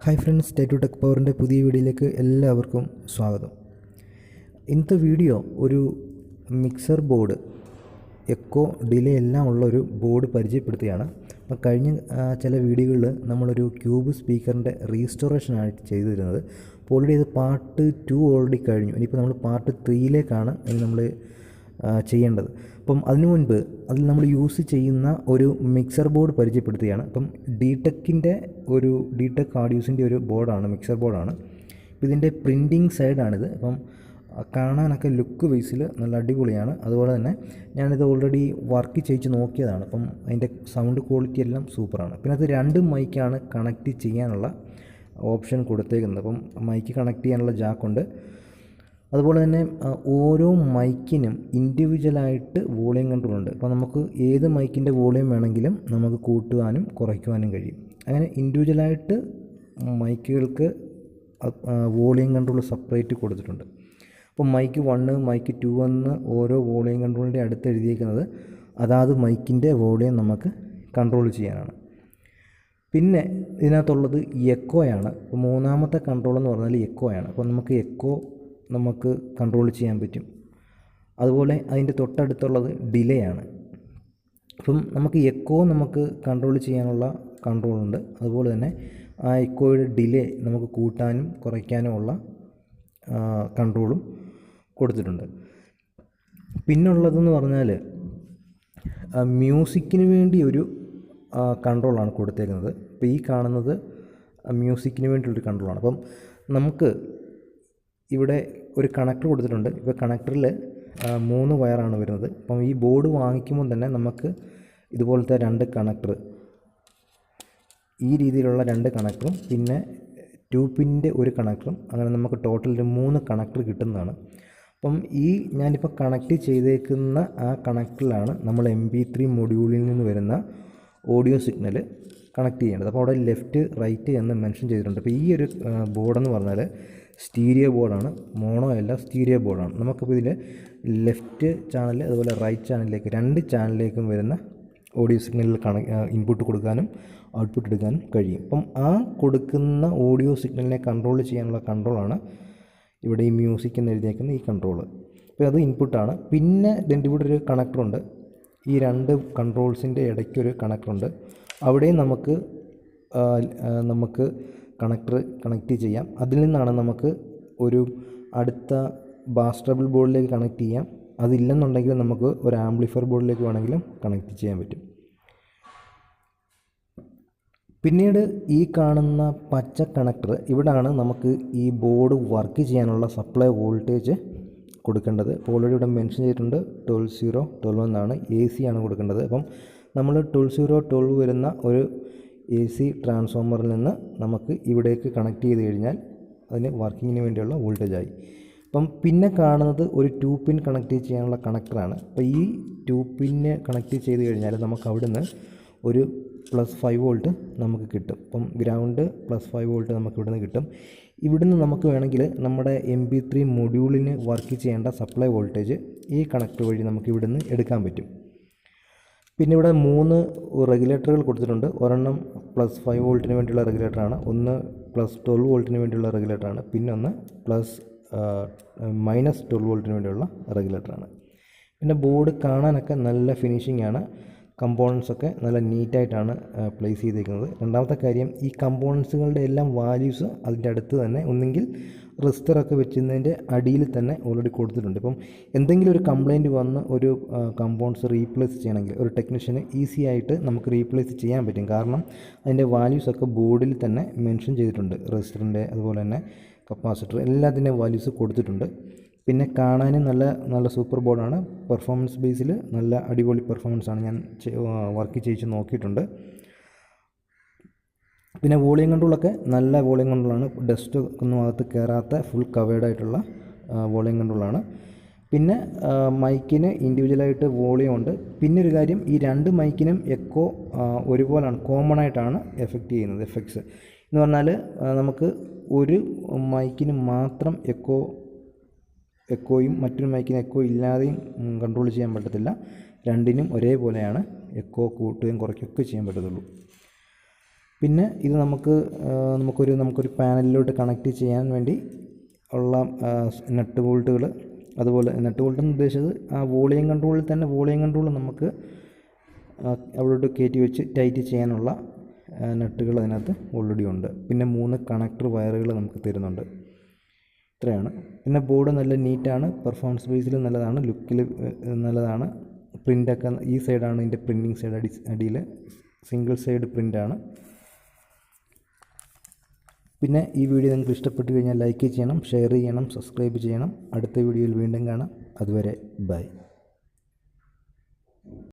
Hi friends, state tech പവറിൻ്റെ പുതിയ വീഡിയോയിലേക്ക് എല്ലാവർക്കും സ്വാഗതം. ഇന്നത്തെ വീഡിയോ ഒരു മിക്സർ ബോർഡ്, എക്കോ, ഡിലേ എല്ലാം ഉള്ള ഒരു ബോർഡ് പരിചയപ്പെടുത്തുകയാണ്. അപ്പം കഴിഞ്ഞ ചില വീഡിയോകളിൽ നമ്മളൊരു ക്യൂബ് സ്പീക്കറിൻ്റെ റീസ്റ്റോറേഷനാണ് ചെയ്തിരുന്നത്. അപ്പോൾ ഓൾറെഡി ഇത് പാർട്ട് 2 ഓൾറെഡി കഴിഞ്ഞു. ഇനിയിപ്പോൾ നമ്മൾ പാർട്ട് 3യിലേക്കാണ് ഇനി നമ്മൾ ചെയ്യേണ്ടത്. അപ്പം അതിനു മുൻപ് അതിൽ നമ്മൾ യൂസ് ചെയ്യുന്ന ഒരു മിക്സർ ബോർഡ് പരിചയപ്പെടുത്തുകയാണ്. അപ്പം ഡിടെക് ആഡിയോസിൻ്റെ ഒരു ബോർഡാണ്, മിക്സർ ബോർഡാണ്. അപ്പോൾ ഇതിൻ്റെ പ്രിൻറ്റിങ് സൈഡാണിത്. അപ്പം കാണാനൊക്കെ ലുക്ക് വൈസിൽ നല്ല അടിപൊളിയാണ്. അതുപോലെ തന്നെ ഞാനിത് ഓൾറെഡി വർക്ക് ചെയ്യിച്ച് നോക്കിയതാണ്. അപ്പം അതിൻ്റെ സൗണ്ട് ക്വാളിറ്റി എല്ലാം സൂപ്പറാണ്. പിന്നെ അത് 2 മൈക്കാണ് കണക്റ്റ് ചെയ്യാനുള്ള ഓപ്ഷൻ കൊടുത്തേക്കുന്നത്. അപ്പം മൈക്ക് കണക്ട് ചെയ്യാനുള്ള ജാക്കുണ്ട്. അതുപോലെ തന്നെ ഓരോ മൈക്കിനും ഇൻഡിവിജ്വലായിട്ട് വോളിയം കൺട്രോൾ ഉണ്ട്. അപ്പോൾ നമുക്ക് ഏത് മൈക്കിൻ്റെ വോളിയം വേണമെങ്കിലും നമുക്ക് കൂട്ടുവാനും കുറയ്ക്കുവാനും കഴിയും. അങ്ങനെ ഇൻഡിവിജ്വലായിട്ട് മൈക്കുകൾക്ക് വോളിയം കൺട്രോൾ സെപ്പറേറ്റ് കൊടുത്തിട്ടുണ്ട്. അപ്പോൾ മൈക്ക് 1, മൈക്ക് 2 എന്ന് ഓരോ വോളിയം കൺട്രോളിൻ്റെ അടുത്ത് എഴുതിയിരിക്കുന്നത് അതാത് മൈക്കിൻ്റെ വോളിയം നമുക്ക് കൺട്രോൾ ചെയ്യാനാണ്. പിന്നെ ഇതിനകത്തുള്ളത് എക്കോയാണ്. അപ്പോൾ 3ാമത്തെ കൺട്രോൾ എന്ന് പറഞ്ഞാൽ എക്കോയാണ്. അപ്പോൾ നമുക്ക് കൺട്രോൾ ചെയ്യാൻ പറ്റും. അതുപോലെ അതിൻ്റെ തൊട്ടടുത്തുള്ളത് ഡിലേ ആണ്. അപ്പം നമുക്ക് എക്കോ കൺട്രോൾ ചെയ്യാനുള്ള കൺട്രോളുണ്ട്. അതുപോലെ തന്നെ ആ എക്കോയുടെ ഡിലേ നമുക്ക് കൂട്ടാനും കുറയ്ക്കാനുമുള്ള കൺട്രോളും കൊടുത്തിട്ടുണ്ട്. പിന്നുള്ളതെന്ന് പറഞ്ഞാൽ മ്യൂസിക്കിന് വേണ്ടി ഒരു കൺട്രോളാണ് കൊടുത്തേക്കുന്നത്. അപ്പോൾ ഈ കാണുന്നത് മ്യൂസിക്കിന് വേണ്ടിയുള്ളൊരു കൺട്രോളാണ്. അപ്പം നമുക്ക് ഇവിടെ ഒരു കണക്ടർ കൊടുത്തിട്ടുണ്ട്. ഇപ്പോൾ കണക്ടറിൽ 3 വയറാണ് വരുന്നത്. അപ്പം ഈ ബോർഡ് വാങ്ങിക്കുമ്പോൾ തന്നെ നമുക്ക് ഇതുപോലത്തെ 2 കണക്ടർ, ഈ രീതിയിലുള്ള 2 കണക്ടറും പിന്നെ 2 പിൻ്റെ ഒരു കണക്ടറും, അങ്ങനെ നമുക്ക് ടോട്ടൽ 3 കണക്ടർ കിട്ടുന്നതാണ്. അപ്പം ഞാനിപ്പോൾ കണക്ട് ചെയ്തേക്കുന്ന ആ കണക്ടറിലാണ് നമ്മൾ MP3 മൊഡ്യൂളിൽ നിന്ന് വരുന്ന ഓഡിയോ സിഗ്നൽ കണക്ട് ചെയ്യേണ്ടത്. അപ്പോൾ അവിടെ ലെഫ്റ്റ് റൈറ്റ് എന്ന് മെൻഷൻ ചെയ്തിട്ടുണ്ട്. അപ്പോൾ ഈ ഒരു ബോർഡെന്ന് പറഞ്ഞാൽ സ്റ്റീരിയോ ബോർഡാണ്, മോണോ അല്ല, സ്റ്റീരിയോ ബോർഡാണ്. നമുക്കിപ്പോൾ ഇതിൽ ലെഫ്റ്റ് ചാനൽ അതുപോലെ റൈറ്റ് ചാനലിലേക്ക് 2 ചാനലിലേക്കും വരുന്ന ഓഡിയോ സിഗ്നലിൽ ഇൻപുട്ട് കൊടുക്കാനും ഔട്ട്പുട്ട് എടുക്കാനും കഴിയും. അപ്പം ആ കൊടുക്കുന്ന ഓഡിയോ സിഗ്നലിനെ കൺട്രോൾ ചെയ്യാനുള്ള കൺട്രോളാണ് ഇവിടെ ഈ മ്യൂസിക് എന്ന് എഴുതിയേക്കുന്ന ഈ കൺട്രോൾ. അപ്പോൾ അത് ഇൻപുട്ടാണ്. പിന്നെ ഇതിൻ്റെ ഇവിടെ ഒരു കണക്ടറുണ്ട്. ഈ 2 കൺട്രോൾസിൻ്റെ ഇടയ്ക്കൊരു കണക്ടറുണ്ട്. അവിടെയും നമുക്ക് കണക്ടർ കണക്ട് ചെയ്യാം. അതിൽ നിന്നാണ് നമുക്ക് ഒരു അടുത്ത ബാസ് ട്രബിൾ ബോർഡിലേക്ക് കണക്ട് ചെയ്യാം. അതില്ലെന്നുണ്ടെങ്കിൽ നമുക്ക് ഒരു ആംപ്ലിഫയർ ബോർഡിലേക്ക് വേണമെങ്കിലും കണക്ട് ചെയ്യാൻ പറ്റും. പിന്നീട് ഈ കാണുന്ന പച്ച കണക്ടർ, ഇവിടാണ് നമുക്ക് ഈ ബോർഡ് വർക്ക് ചെയ്യാനുള്ള സപ്ലൈ വോൾട്ടേജ് കൊടുക്കേണ്ടത്. അപ്പോൾ ഓൾറെഡി ഇവിടെ മെൻഷൻ ചെയ്തിട്ടുണ്ട് 12012 എന്നാണ്. AC ആണ് കൊടുക്കേണ്ടത്. അപ്പം നമ്മൾ 12012 വരുന്ന ഒരു AC ട്രാൻസ്ഫോമറിൽ നിന്ന് നമുക്ക് ഇവിടേക്ക് കണക്ട് ചെയ്ത് കഴിഞ്ഞാൽ അതിന് വർക്കിങ്ങിന് വേണ്ടിയുള്ള വോൾട്ടേജായി. അപ്പം പിന്നെ കാണുന്നത് ഒരു 2 പിൻ കണക്ട് ചെയ്യാനുള്ള കണക്ടറാണ്. അപ്പോൾ ഈ 2 പിന്ന് കണക്ട് ചെയ്ത് കഴിഞ്ഞാൽ നമുക്ക് അവിടുന്ന് ഒരു +5 വോൾട്ട് നമുക്ക് കിട്ടും. അപ്പം ഗ്രൗണ്ട് +5 വോൾട്ട് നമുക്ക് ഇവിടുന്ന് കിട്ടും. ഇവിടുന്ന് നമുക്ക് വേണമെങ്കിൽ നമ്മുടെ MP3 മൊഡ്യൂളിന് വർക്ക് ചെയ്യേണ്ട സപ്ലൈ വോൾട്ടേജ് ഈ കണക്ടർ വഴി നമുക്ക് ഇവിടുന്ന് എടുക്കാൻ പറ്റും. പിന്നെ ഇവിടെ 3 റെഗുലേറ്ററുകൾ കൊടുത്തിട്ടുണ്ട്. ഒരെണ്ണം +5 വോൾട്ടിന് വേണ്ടിയുള്ള റെഗുലേറ്ററാണ്, ഒന്ന് +12 വോൾട്ടിന് വേണ്ടിയുള്ള റെഗുലേറ്ററാണ്, പിന്നെ ഒന്ന് -12 വോൾട്ടിന് വേണ്ടിയുള്ള റെഗുലേറ്ററാണ്. പിന്നെ ബോർഡ് കാണാനൊക്കെ നല്ല ഫിനിഷിംഗ് ആണ്. കമ്പോണൻസൊക്കെ നല്ല നീറ്റായിട്ടാണ് പ്ലേസ് ചെയ്തിരിക്കുന്നത്. രണ്ടാമത്തെ കാര്യം, ഈ കമ്പോണൻസുകളുടെ എല്ലാം വാല്യൂസ് അതിൻ്റെ അടുത്ത് തന്നെ ഒന്നെങ്കിൽ റെസിസ്റ്ററൊക്കെ വെച്ചിരുന്നതിൻ്റെ അടിയിൽ തന്നെ ഓൾറെഡി കൊടുത്തിട്ടുണ്ട്. ഇപ്പം എന്തെങ്കിലും ഒരു കംപ്ലയിൻറ്റ് വന്ന് ഒരു കമ്പോണൻസ് റീപ്ലേസ് ചെയ്യണമെങ്കിൽ ഒരു ടെക്നീഷ്യന് ഈസി ആയിട്ട് നമുക്ക് റീപ്ലേസ് ചെയ്യാൻ പറ്റും. കാരണം അതിൻ്റെ വാല്യൂസൊക്കെ ബോർഡിൽ തന്നെ മെൻഷൻ ചെയ്തിട്ടുണ്ട്. റെസിസ്റ്ററിൻ്റെ അതുപോലെ തന്നെ കപ്പാസിറ്റർ എല്ലാത്തിൻ്റെയും വാല്യൂസ് കൊടുത്തിട്ടുണ്ട്. പിന്നെ കാണാനും നല്ല സൂപ്പർ ബോർഡാണ്. പെർഫോമൻസ് ബേസിൽ നല്ല അടിപൊളി പെർഫോമൻസാണ്. ഞാൻ വർക്ക് ചെയ്യിച്ച് നോക്കിയിട്ടുണ്ട്. പിന്നെ വോളിയം കൺട്രോളൊക്കെ നല്ല വോളിയം കൺട്രോളാണ്. ഡസ്റ്റ് ഒന്നും അകത്ത് കയറാത്ത ഫുൾ കവേർഡ് ആയിട്ടുള്ള വോളിയം കൺട്രോളാണ്. പിന്നെ മൈക്കിന് ഇൻഡിവിജ്വലായിട്ട് വോളിയം ഉണ്ട്. പിന്നെ ഒരു കാര്യം, ഈ 2 മൈക്കിനും എക്കോ ഒരുപോലാണ്, കോമൺ ആയിട്ടാണ് എഫക്റ്റ് ചെയ്യുന്നത്. എഫക്ട്സ് എന്ന് പറഞ്ഞാൽ നമുക്ക് ഒരു മൈക്കിന് മാത്രം എക്കോയും മറ്റൊരു മൈക്കിന് എക്കോ ഇല്ലാതെയും കൺട്രോൾ ചെയ്യാൻ പറ്റത്തില്ല. 2നും ഒരേപോലെയാണ് എക്കോ കൂട്ടുകയും കുറയ്ക്കുകയൊക്കെ ചെയ്യാൻ പറ്റത്തുള്ളൂ. പിന്നെ ഇത് നമുക്കൊരു പാനലിലോട്ട് കണക്ട് ചെയ്യാൻ വേണ്ടി ഉള്ള നട്ട് ബോൾട്ടുകൾ, അതുപോലെ നട്ട് ബോൾട്ട് എന്ന് ഉദ്ദേശിച്ചത് ആ വോളിയം കൺട്രോളിൽ തന്നെ വോളിയം കൺട്രോൾ നമുക്ക് അവിടോട്ട് കയറ്റി വെച്ച് ടൈറ്റ് ചെയ്യാനുള്ള നട്ടുകൾ അതിനകത്ത് ഓൾറെഡി ഉണ്ട്. പിന്നെ 3 കണക്ടർ വയറുകൾ നമുക്ക് തരുന്നുണ്ട്. ഇത്രയാണ്. പിന്നെ ബോർഡ് നല്ല നീറ്റാണ്, പെർഫോമൻസ് ബേസിൽ നല്ലതാണ്, ലുക്കിൽ നല്ലതാണ്. പ്രിൻ്റൊക്കെ ഈ സൈഡാണ് ഇതിൻ്റെ പ്രിൻറ്റിങ് സൈഡ്, അടിയിൽ സിംഗിൾ സൈഡ് പ്രിൻ്റാണ്. പിന്നെ ഈ വീഡിയോ നിങ്ങൾക്ക് ഇഷ്ടപ്പെട്ട് കഴിഞ്ഞാൽ ലൈക്ക് ചെയ്യണം, ഷെയർ ചെയ്യണം, സബ്സ്ക്രൈബ് ചെയ്യണം. അടുത്ത വീഡിയോയിൽ വീണ്ടും കാണാം. അതുവരെ ബൈ.